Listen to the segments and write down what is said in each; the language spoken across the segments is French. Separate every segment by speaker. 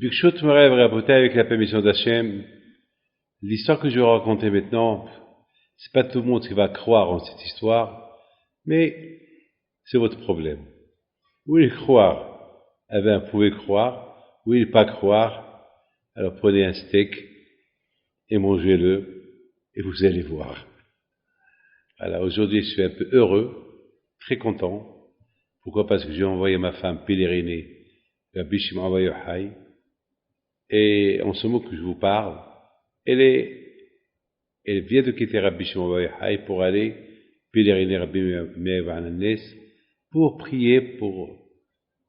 Speaker 1: Bikshot me rêve raboté avec la permission d'Hachem. L'histoire que je vais raconter maintenant, c'est pas tout le monde qui va croire en cette histoire, mais c'est votre problème. Vous voulez croire, eh bien, vous pouvez croire. Vous voulez pas croire, alors prenez un steak et mangez-le, et vous allez voir. Voilà, aujourd'hui, je suis un peu heureux, très content. Pourquoi? Parce que j'ai envoyé ma femme pèleriner à Bishim Avayohai, et en ce moment que je vous parle, elle vient de quitter Rabbi Shimon Bar Yochai pour aller pèleriner Rabbi Meir Ananes pour prier pour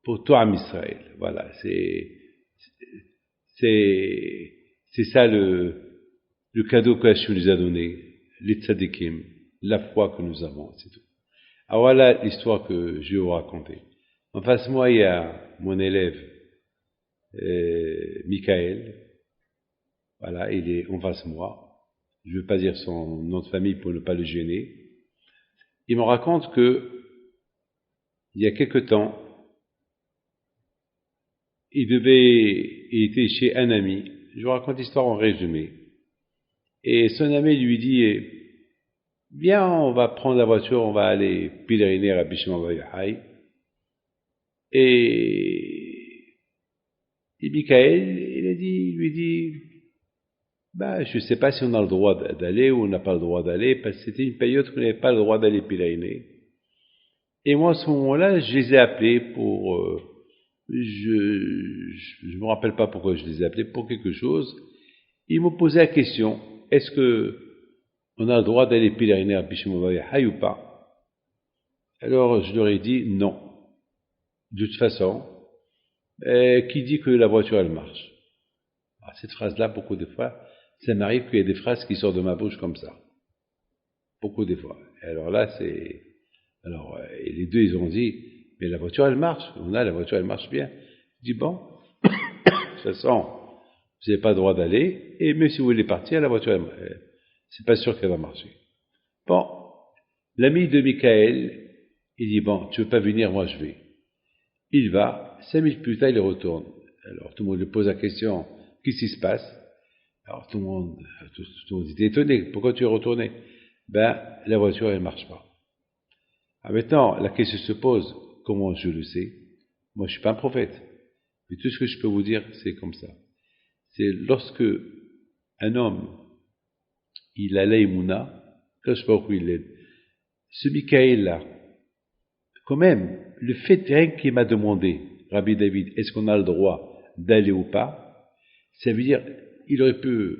Speaker 1: tout Am Israël. Voilà, c'est ça le cadeau que Hachem nous a donné, les tzadikim, la foi que nous avons, c'est tout. Alors voilà l'histoire que je vais vous raconter. En face de moi, il y a mon élève, Michael. Voilà, il est en face de moi. Je ne veux pas dire son nom de famille pour ne pas le gêner. Il me raconte que, il y a quelque temps, il était chez un ami. Je vous raconte l'histoire en résumé. Et son ami lui dit, viens, on va prendre la voiture, on va aller pèleriner à Bishim Bar Yochai. Et Michael, il lui dit, je ne sais pas si on a le droit d'aller ou on n'a pas le droit d'aller, parce que c'était une période où on n'avait pas le droit d'aller pèleriner. Et moi, à ce moment-là, je les ai appelés pour, je me rappelle pas pourquoi je les ai appelés, pour quelque chose. Ils m'ont posé la question, est-ce que on a le droit d'aller pèleriner à Bishim Bar Yochai ou pas? Alors, je leur ai dit non. De toute façon, qui dit que la voiture, elle marche? Alors, cette phrase-là, beaucoup de fois, ça m'arrive qu'il y ait des phrases qui sortent de ma bouche comme ça. Beaucoup de fois. Et alors là, et les deux, ils ont dit, mais la voiture, elle marche. La voiture, elle marche bien. Je dis, bon, de toute façon, vous n'avez pas le droit d'aller, et même si vous voulez partir, la voiture, c'est pas sûr qu'elle va marcher. Bon, l'ami de Michael, il dit, bon, tu veux pas venir, moi je vais. Il va, 5 minutes plus tard, il retourne. Alors tout le monde lui pose la question, qu'est-ce qui se passe? Alors tout le monde était étonné, pourquoi tu es retourné? La voiture, elle marche pas. Alors maintenant, la question se pose, comment je le sais? Moi, je suis pas un prophète. Mais tout ce que je peux vous dire, c'est comme ça. C'est lorsque un homme, il a l'aïmouna, quand je sais pas où il est, ce Michael-là, quand même, le fait rien qu'il m'a demandé, Rabbi David, est-ce qu'on a le droit d'aller ou pas, ça veut dire, il aurait pu,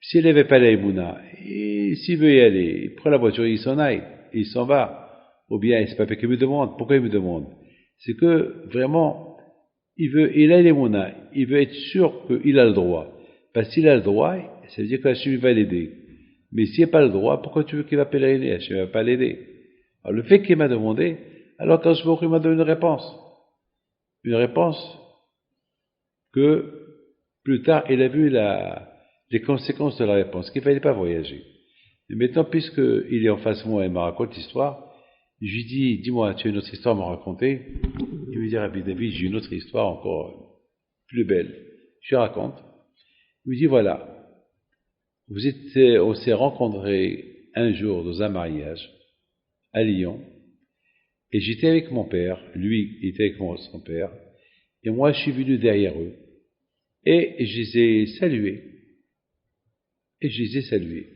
Speaker 1: s'il n'avait pas l'aïmouna, et s'il veut y aller, il prend la voiture, il s'en aille, il s'en va. Ou bien, c'est pas fait qu'il me demande. Pourquoi il me demande? C'est que, vraiment, il a l'aïmouna, il veut être sûr qu'il a le droit. Parce qu'il a le droit, ça veut dire que Hachem va l'aider. Mais s'il n'a pas le droit, pourquoi tu veux qu'il va pèleriner? Hachem ne va pas l'aider. Alors, le fait qu'il m'a demandé, alors quand je il m'a donné une réponse. Une réponse que, plus tard, il a vu les conséquences de la réponse, qu'il ne fallait pas voyager. Mais maintenant, puisqu'il est en face de moi et me raconte l'histoire, je lui dis, dis-moi, tu as une autre histoire à me raconter? Il me dit, Rabbi David, j'ai une autre histoire encore plus belle. Je lui raconte. Il me dit, voilà, on s'est rencontrés un jour dans un mariage à Lyon, et j'étais avec mon père, lui il était avec son père, et moi je suis venu derrière eux, et je les ai salués. Et je les ai salués.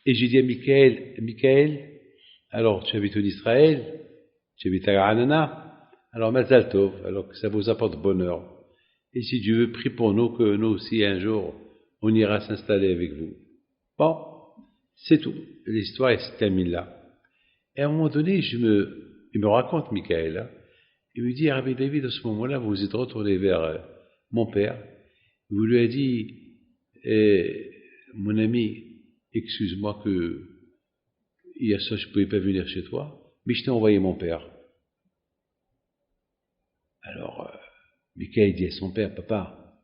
Speaker 1: Et j'ai dit à Michael, alors tu habites en Israël, tu habites à Anana, alors Mazal Tov, alors que ça vous apporte bonheur. Et si Dieu veut, prie pour nous que nous aussi un jour, on ira s'installer avec vous. Bon, c'est tout. L'histoire se termine là. Et à un moment donné, il me raconte Michael, hein, il me dit, Rabbi David, à ce moment-là, vous vous êtes retourné vers mon père, vous lui avez dit, mon ami, excuse-moi que hier soir je ne pouvais pas venir chez toi, mais je t'ai envoyé mon père. Alors, Michael dit à son père, papa,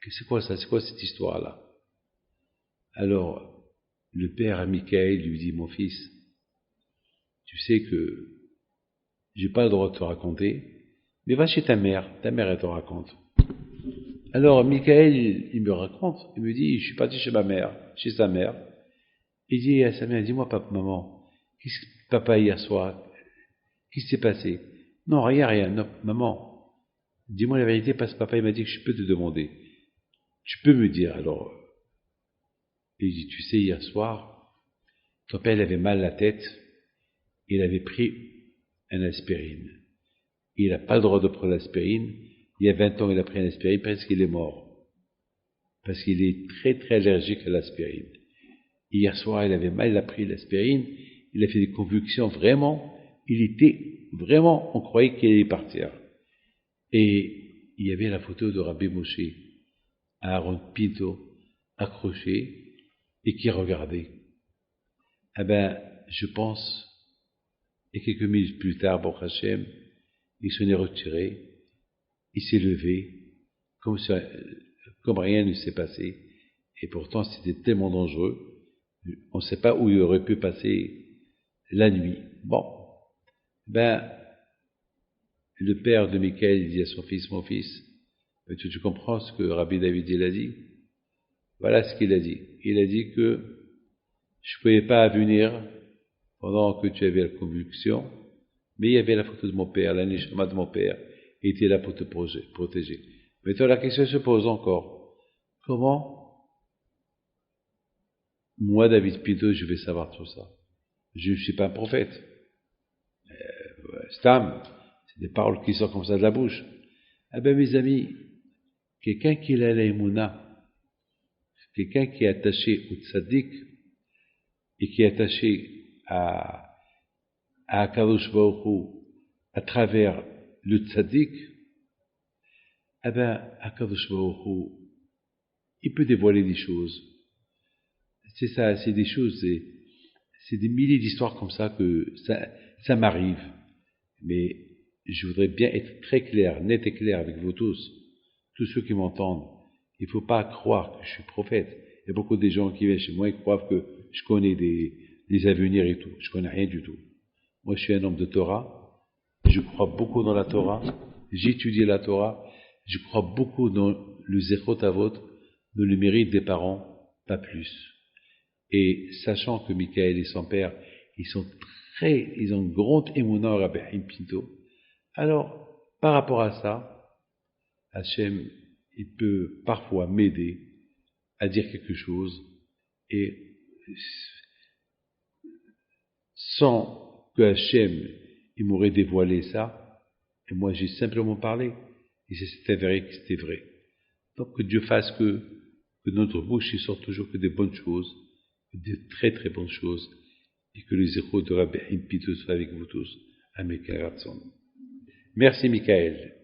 Speaker 1: c'est quoi ça? C'est quoi cette histoire-là? Alors, le père à Michael lui dit, mon fils, tu sais que j'ai pas le droit de te raconter, mais va chez ta mère elle te raconte. Alors, Michael, il me raconte, il me dit, je suis parti chez chez sa mère. Il dit à sa mère, dis-moi, maman, qu'est-ce que papa hier soir, qu'est-ce qui s'est passé? Non, rien, non, maman, dis-moi la vérité, parce que papa, il m'a dit que je peux te demander. Tu peux me dire, alors. Il dit, tu sais, hier soir, ton père, il avait mal à la tête, il avait pris un aspirine. Il n'a pas le droit de prendre l'aspirine. Il y a 20 ans, il a pris un aspirine, presque il est mort. Parce qu'il est très, très allergique à l'aspirine. Hier soir, il avait mal, il a pris l'aspirine, il a fait des convulsions, vraiment, il était, vraiment, on croyait qu'il allait partir. Et il y avait la photo de Rabbi Moshe, Aaron Pinto, accroché, et qui regardait. Eh ben, je pense, et quelques minutes plus tard, Baruch Hashem, il s'en est retiré, il s'est levé, comme rien ne s'est passé, et pourtant c'était tellement dangereux, on ne sait pas où il aurait pu passer la nuit. Bon, ben, le père de Michael dit à son fils, mon fils, tu comprends ce que Rabbi David il a dit? Voilà ce qu'il a dit. Il a dit que je ne pouvais pas venir pendant que tu avais la convulsion, mais il y avait la photo de mon père, la neshama de mon père, et était là pour te protéger. Maintenant, la question se pose encore. Comment, moi, David Pinto, je vais savoir tout ça? Je ne suis pas un prophète. Stam, c'est des paroles qui sortent comme ça de la bouche. Eh bien, mes amis, quelqu'un qui a l'aïmouna, quelqu'un qui est attaché au tzaddik, et qui est attaché à Kadosh Baruch Hu à travers le tzaddik, eh ben, Kadosh Baruch Hu, il peut dévoiler des choses. C'est ça, c'est des choses, c'est des milliers d'histoires comme ça que ça m'arrive. Mais je voudrais bien être très clair, net et clair avec vous tous ceux qui m'entendent. Il ne faut pas croire que je suis prophète. Il y a beaucoup de gens qui viennent chez moi et croient que je connais des avenirs et tout. Je connais rien du tout. Moi, je suis un homme de Torah. Je crois beaucoup dans la Torah. J'étudie la Torah. Je crois beaucoup dans le Zechot Avot, dans le mérite des parents, pas plus. Et sachant que Michael et son père, ils ont une grande émouna au Rabbi Haim Pinto, alors, par rapport à ça, Hachem, il peut parfois m'aider à dire quelque chose et sans que Hachem, il m'aurait dévoilé ça, et moi j'ai simplement parlé, et c'est avéré que c'était vrai. Donc que Dieu fasse que de notre bouche il sorte toujours que des bonnes choses, des très très bonnes choses, et que les échos de Rabbi Haim Pinto soient avec vous tous. Amen. Merci Michael.